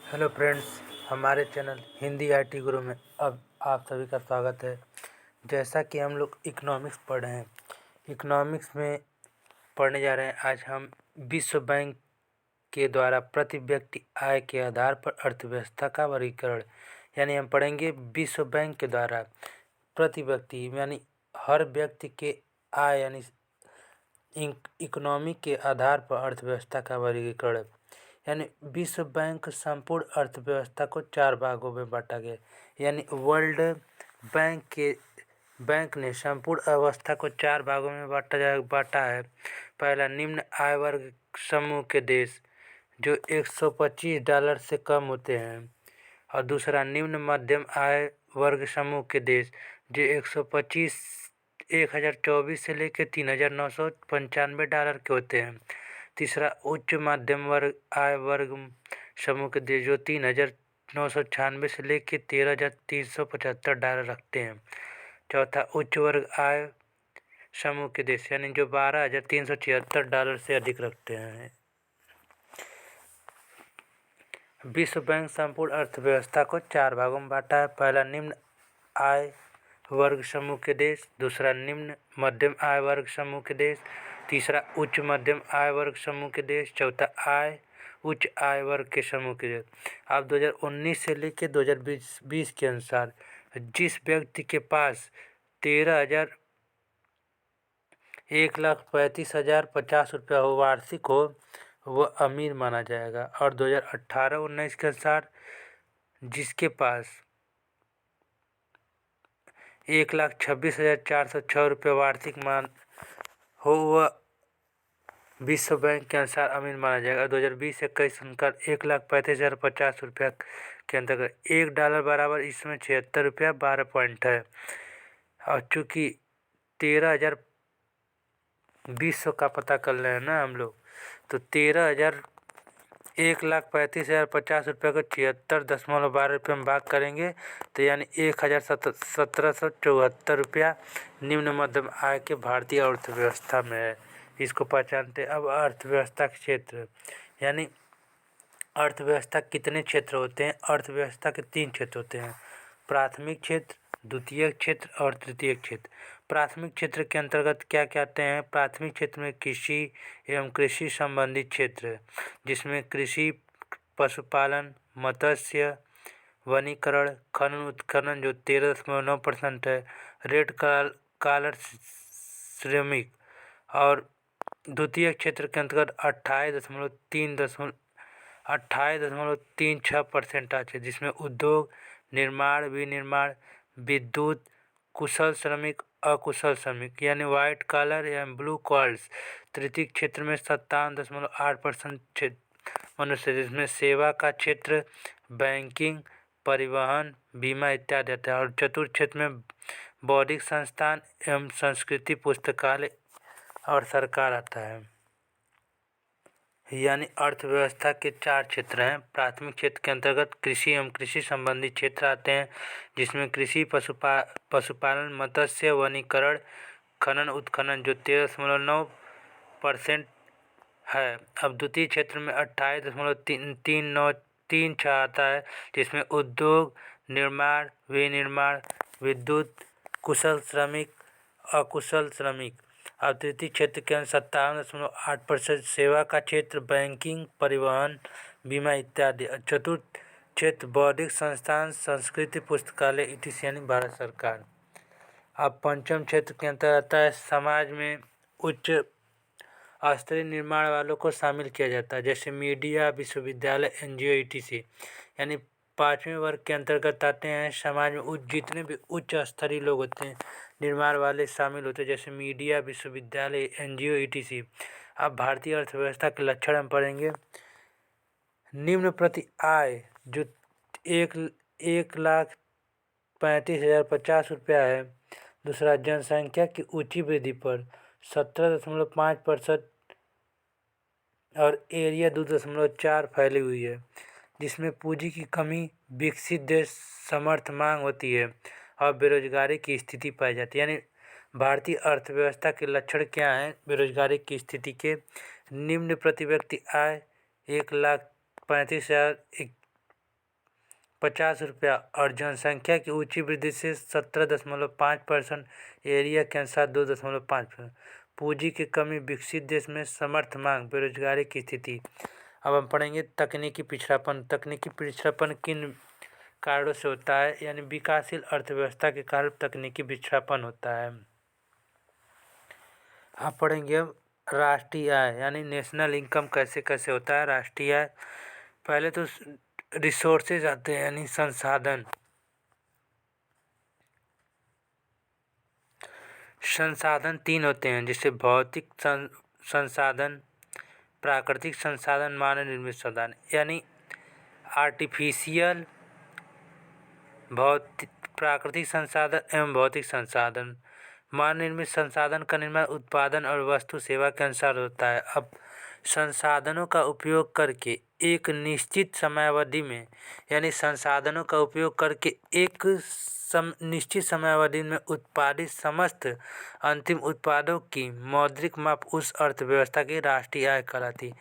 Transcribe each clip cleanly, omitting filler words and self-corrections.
Hello friends, हमारे channel Hindi IT गुरु में अब आप सभी का स्वागत है। जैसा कि हम लोग इकोनॉमिक्स पढ़ रहे हैं, इकोनॉमिक्स में पढ़ने जा रहे हैं आज हम विश्व बैंक के द्वारा प्रति व्यक्ति आय के आधार पर अर्थव्यवस्था का वर्गीकरण। यानी हम पढ़ेंगे विश्व बैंक के द्वारा प्रति व्यक्ति यानी हर व्यक्ति के आय यानी इकोनॉमी के आधार पर अर्थव्यवस्था का वर्गीकरण। यानी विश्व बैंक संपूर्ण अर्थव्यवस्था को 4 भागों में बांटा गया। यानी वर्ल्ड बैंक ने संपूर्ण अवस्था को 4 भागों में बांटा है। पहला, निम्न आय वर्ग समूह के देश जो $125 से कम होते हैं, और दूसरा, निम्न मध्यम आय वर्ग समूह के देश जो 1024 से लेकर $3995 के होते हैं। तीसरा, उच्च मध्यम वर्ग आय वर्ग समूह के देश जो $3996 से लेकर $13,375 रखते हैं। चौथा, उच्च वर्ग आय समूह के देश यानी जो $12,376 से अधिक रखते हैं। विश्व बैंक संपूर्ण अर्थव्यवस्था को 4 भागों में बांटा है। पहला, निम्न आय वर्ग समूह के देश। दूसरा, निम्न मध्यम आय वर्ग समूह के देश। तीसरा, उच्च मध्यम आय वर्ग समूह के देश। चौथा, उच्च आय वर्ग के समूह के देश। अब 2019 से लेकर 2020 के अनुसार जिस व्यक्ति के पास 1,35,050 रुपया हो वार्षिक हो वह अमीर माना जाएगा। और 2018-19 के अनुसार जिसके पास 1,26,406 रुपये वार्षिक हो वह विश्व बैंक के अनुसार अमीर माना जाएगा। 2020-21 अनुसार 1,35,050 रुपया के अंतर्गत $1 बराबर इसमें 76 रुपया 12 पॉइंट है। और चूँकि 13,020 का पता कर रहे हैं ना हम लोग, तो 1,35,050 रुपये को 76.12 रुपये में भाग करेंगे तो यानी 1,1774 रुपया निम्न मध्यम आय के भारतीय अर्थव्यवस्था में है। इसको पहचानते। अब अर्थव्यवस्था के क्षेत्र यानी अर्थव्यवस्था कितने क्षेत्र होते हैं। अर्थव्यवस्था के 3 क्षेत्र होते हैं, प्राथमिक क्षेत्र, द्वितीयक क्षेत्र और तृतीयक क्षेत्र। प्राथमिक क्षेत्र के अंतर्गत क्या क्या आते हैं। प्राथमिक क्षेत्र में कृषि एवं कृषि संबंधित क्षेत्र जिसमें कृषि, पशुपालन, मत्स्य, वनीकरण, खनन उत्खनन जो 13.9% है, रेड कॉलर श्रमिक। और द्वितीय क्षेत्र के अंतर्गत 28.36% आते हैं जिसमें उद्योग, निर्माण, विनिर्माण, विद्युत, कुशल श्रमिक, अकुशल श्रमिक यानी वाइट कॉलर या ब्लू कॉलर्स। तृतीय क्षेत्र में 57.8% मनुष्य जिसमें सेवा का क्षेत्र, बैंकिंग, परिवहन, बीमा इत्यादि आता है। और चतुर्थ क्षेत्र में बौद्धिक संस्थान एवं संस्कृति, पुस्तकालय और सरकार आता है। यानी अर्थव्यवस्था के 4 क्षेत्र हैं। प्राथमिक क्षेत्र के अंतर्गत कृषि एवं कृषि संबंधी क्षेत्र आते हैं जिसमें कृषि, पशुपालन, मत्स्य, वनीकरण, खनन उत्खनन जो 13.9% है। अब द्वितीय क्षेत्र में 28.396 आता है जिसमें उद्योग, निर्माण, विनिर्माण, विद्युत, कुशल श्रमिक, अकुशल श्रमिक। अब तृतीय क्षेत्र के अंदर 57.8% सेवा का क्षेत्र, बैंकिंग, परिवहन, बीमा इत्यादि। चतुर्थ क्षेत्र बौद्धिक संस्थान, संस्कृति, पुस्तकालय etc यानी भारत सरकार। अब पंचम क्षेत्र के अंतर आता है समाज में उच्च स्तरीय निर्माण वालों को शामिल किया जाता है जैसे मीडिया, विश्वविद्यालय, NGO etc। यानी 5वें वर्ग के अंतर्गत आते हैं समाज में जितने भी उच्च स्तरीय लोग होते हैं, निर्माण वाले शामिल होते हैं जैसे मीडिया, विश्वविद्यालय, NGO etc। अब भारतीय अर्थव्यवस्था के लक्षण हम पढ़ेंगे। निम्न प्रति आय जो 1,35,050 रुपया है। दूसरा, जनसंख्या की ऊंची वृद्धि पर 17.5% और एरिया 2.4 फैली हुई है जिसमें पूंजी की कमी, विकसित देश समर्थ मांग होती है और बेरोजगारी की स्थिति पाई जाती है। यानी भारतीय अर्थव्यवस्था के लक्षण क्या हैं बेरोजगारी की स्थिति के। निम्न प्रति व्यक्ति आय 1,35,000 ₹50 और जनसंख्या की ऊंची वृद्धि से 17.5%, एरिया के अनुसार 2.5%। पूंजी की कमी, विकसित देश में समर्थ मांग, बेरोजगारी की स्थिति। अब हम पढ़ेंगे तकनीकी पिछड़ापन। तकनीकी पिछड़ापन किन कारणों से होता है, यानी विकासशील अर्थव्यवस्था के कारण तकनीकी पिछड़ापन होता है। आप पढ़ेंगे अब राष्ट्रीय आय, यानी नेशनल इनकम कैसे कैसे होता है राष्ट्रीय आय। पहले तो रिसोर्सेज आते हैं, यानी संसाधन। संसाधन 3 होते हैं, जैसे भौतिक संसाधन, प्राकृतिक संसाधन, मानव निर्मित संसाधन। यानी आर्टिफिशियल, प्राकृतिक संसाधन एवं भौतिक संसाधन। मानव निर्मित संसाधन का निर्माण उत्पादन और वस्तु सेवा के अनुसार होता है। अब संसाधनों का उपयोग करके एक निश्चित समयावधि में, यानी संसाधनों का उपयोग करके एक निश्चित समयावधि में उत्पादित समस्त अंतिम उत्पादों की मौद्रिक माप उस अर्थव्यवस्था की राष्ट्रीय आय कहलाती।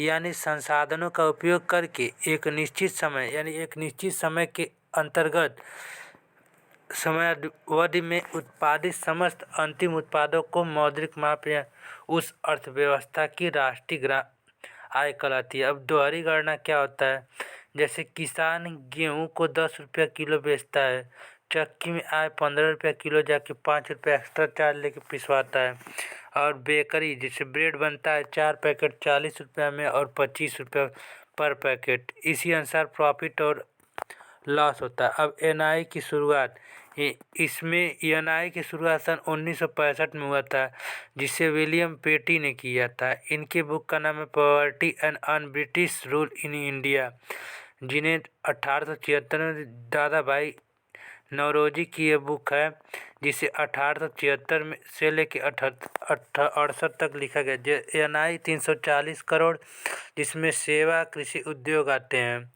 यानी संसाधनों का उपयोग करके एक निश्चित समय, यानी एक निश्चित समय के अंतर्गत समयावधि में उत्पादित समस्त अंतिम उत्पादों को मौद्रिक माप या उस अर्थव्यवस्था की राष्ट्रीय आय कहलाती है। अब दोहरी गणना क्या होता है, जैसे किसान गेहूं को 10 रुपया किलो बेचता है, चक्की में आए 15 रुपया किलो, जाके 5 रुपया एक्स्ट्रा चार्ज लेके पिसवाता है। और बेकरी, जैसे ब्रेड बनता है 4 पैकेट 40 रुपया में और 25 रुपया पर पैकेट, इसी अनुसार प्रॉफिट और लॉस होता है। अब एनआई की शुरुआत, इसमें एनआई की शुरुआत सन 1965 में हुआ था, जिसे विलियम पेटी ने किया था। इनकी बुक का नाम है poverty and un British rule in India, जिन्हें 1876 में दादा भाई नौरोजी की यह बुक है, जिसे 1876 में से लेके 1868 तक लिखा गया। एनआई 340 करोड़, जिसमें सेवा, कृषि, उद्योग आते हैं।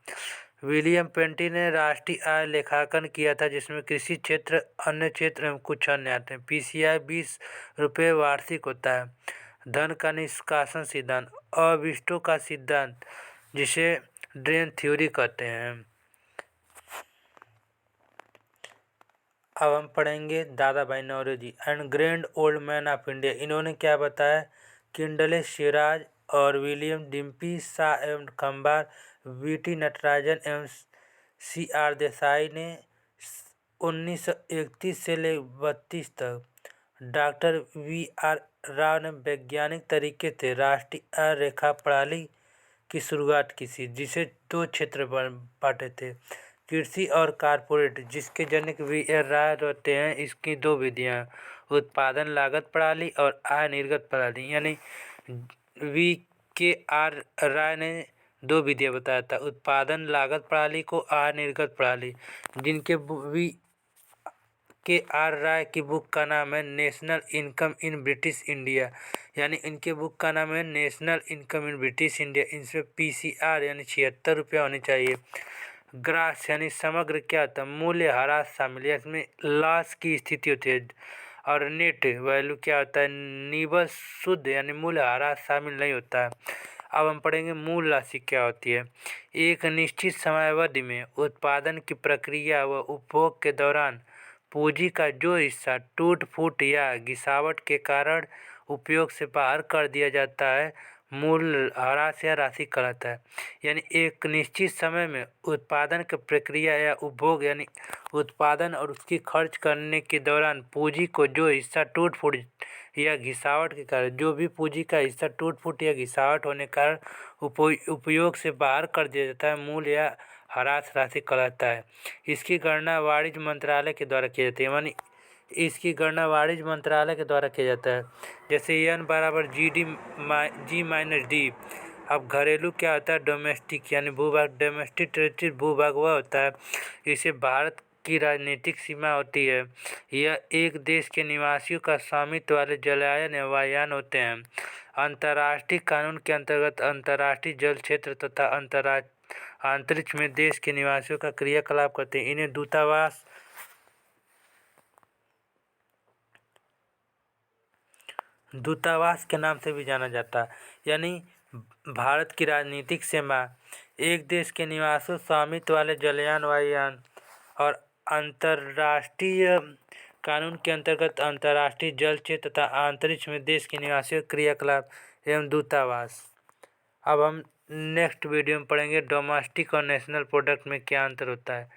विलियम पेंटी ने राष्ट्रीय आय लेखांकन किया था, जिसमें कृषि क्षेत्र, अन्य क्षेत्र एवं कुछ अन्य आते हैं। पीसीआई 20 रुपये वार्षिक होता है। धन का निष्कासन सिद्धांत, अविष्टो का सिद्धांत, जिसे ड्रेन थ्योरी कहते हैं। अब हम पढ़ेंगे Dadabhai Naoroji and grand old man of India. इन्होंने क्या बताया, किंडले सिराज और विलियम डिम्पी, शाह एवं खंबार, वीटी नटराजन एवं सीआर देसाई ने 1931 से ले 32 तक, डॉक्टर वीआर राव ने वैज्ञानिक तरीके से राष्ट्रीय आय रेखा प्रणाली की शुरुआत की थी, जिसे 2 क्षेत्र बांटे थे, कृषि और कारपोरेट, जिसके जनक वीआर राव होते हैं। इसकी 2 विधियाँ, उत्पादन लागत प्रणाली और आय निर्गत प्रणाली। यानी वी.के.आर. राय ने 2 विधियाँ बताया था, उत्पादन लागत प्रणाली को आय निर्गत प्रणाली। जिनके वी.के.आर. राय की बुक का नाम है national income in British India, यानी इनके बुक का नाम है national income in British India. इनसे पीसीआर यानी 76 रुपया होनी चाहिए। ग्रास यानी समग्र क्या होता है, मूल्य ह्रास शामिल है, इसमें लॉस की स्थिति होती है। और नेट वैल्यू क्या होता है, निव्वल शुद्ध यानी मूल्य ह्रास शामिल नहीं होता है। अब हम पढ़ेंगे मूल राशि क्या होती है। एक निश्चित समयावधि में उत्पादन की प्रक्रिया व उपभोग के दौरान पूंजी का जो हिस्सा टूट फूट या घिसावट के कारण उपयोग से बाहर कर दिया जाता है, मूल ह्रास या राशि कहलाता है। यानी एक निश्चित समय में उत्पादन की प्रक्रिया या उपभोग, यानी उत्पादन और उसकी खर्च करने के दौरान पूंजी को जो हिस्सा टूट फूट या घिसावट के कारण, जो भी पूंजी का हिस्सा टूट फूट या घिसावट होने के कारण उपयोग से बाहर कर दिया जाता है, मूल या ह्रास राशि कहलाता है। इसकी गणना वाणिज्य मंत्रालय के द्वारा की जाती है, यानी इसकी गणना वाणिज्य मंत्रालय के द्वारा किया जाता है। जैसे एन बराबर जी माइनस डी। अब घरेलू क्या होता है, डोमेस्टिक यानी भूभाग, डोमेस्टिक टेरिटरी भूभाग वह होता है, इसे भारत की राजनीतिक सीमा होती है। यह एक देश के निवासियों का स्वामित्व वाले जलयान या वायुयान होते हैं। अंतर्राष्ट्रीय कानून के अंतर्गत अंतर्राष्ट्रीय जल क्षेत्र तथा अंतरिक्ष में देश के निवासियों का क्रियाकलाप करते हैं। इन्हें दूतावास के नाम से भी जाना जाता है। यानी भारत की राजनीतिक सीमा एक देश के निवासों स्वामित्व वाले जलयान वायुयान और अंतर्राष्ट्रीय कानून के अंतर्गत अंतर्राष्ट्रीय जल क्षेत्र तथा अंतरिक्ष में देश के निवासियों क्रियाकलाप एवं दूतावास। अब हम नेक्स्ट वीडियो में पढ़ेंगे डोमेस्टिक और नेशनल प्रोडक्ट में क्या अंतर होता है।